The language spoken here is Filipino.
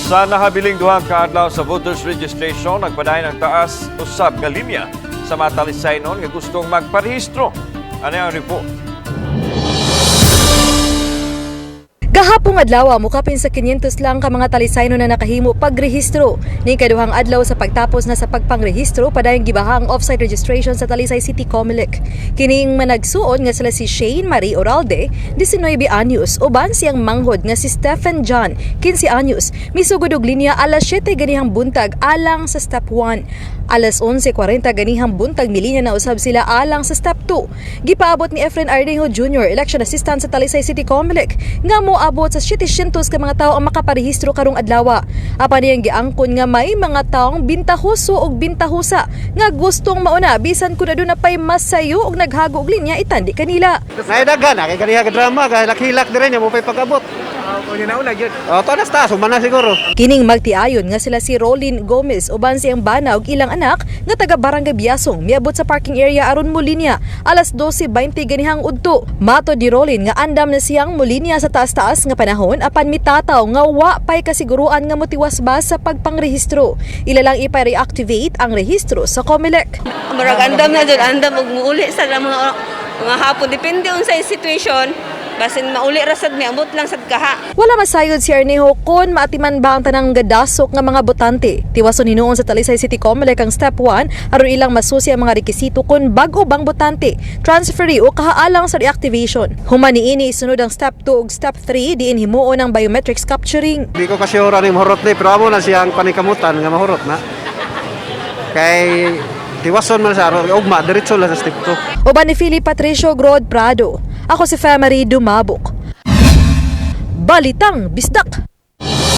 Sa nahabiling duhang kaadlaw sa voters registration, nagpadayon ang taas usab nga linya sa mga talisaynon nga gustong magparehistro. Ano ang report? Gahapong adlaw mukapin sa 500 lang ka mga talisaynon na nakahimo pagrehistro. Ning kaduhang adlaw sa pagtapos na sa pagpangrehistro padayong gibahang off-site registration sa Talisay City Comelec. Kining managsuon nga sila si Shane Marie Oralde, 19 anyos, uban siyang manghod nga si Stephen John, 15 anyos. Misugod og linya alas 7 ganihang buntag alang sa step 1. Alas 11:40 ganihang buntag milinya na usab sila alang sa step 2. Gipaabot ni Efren Ardejo Jr., election assistant sa Talisay City Comelec, nga moabot sa 700 ka mga tawo ang makaparehistro karong adlaw. Apan niyang giangkon nga may mga taong bintahuso og bintahusa nga gustong mauna bisan kun aduna pay masayo og naghago og linya itandi kanila. Naidagan kay kaniya drama kay hilak dire nya mo pay pag-abot. Kunya na gyud. Tanas ta sumana siguro. Kining magtiayon nga sila si Rolin Gomez uban siyang bana og ilang anak nga taga Barangay Biasong miabot sa parking area aron molinya alas 12:20 ganihang udto. Mato di Rolin nga andam na siyang molinya sa taas-taas nga panahon apan mitataw nga wa pay kasiguruan nga motiwas ba sa pagpangrehistro. Ilalang ipa-reactivate ang rehistro sa Comelec. Murag andam na dyan, andam og muuli sa mga hapon. Depende unsay situation. Basin mauli rasad mi ambot lang sad kaha. Wala masayod si Arnejo kon maatiman ba ang tanang gadasok nga mga botante. Tiwason hinuon sa Talisay City Comelec ang step 1 aron ilang masusi ang mga rekisito kon bag-o bang botante, transferee o kahaalang sa reactivation. Human niini sunod ang step 2 ug step 3 diin himuon ang biometrics capturing. Di ko kasi ora ni mahurot ni pero amo na siyang panikamutan nga mahurot na. Kay tiwason man sa ugma diretso lang sa step 2. Uban ni Philip Patricio Grod Prado. Ako si Marie Dumabok. Balitang Bisdak.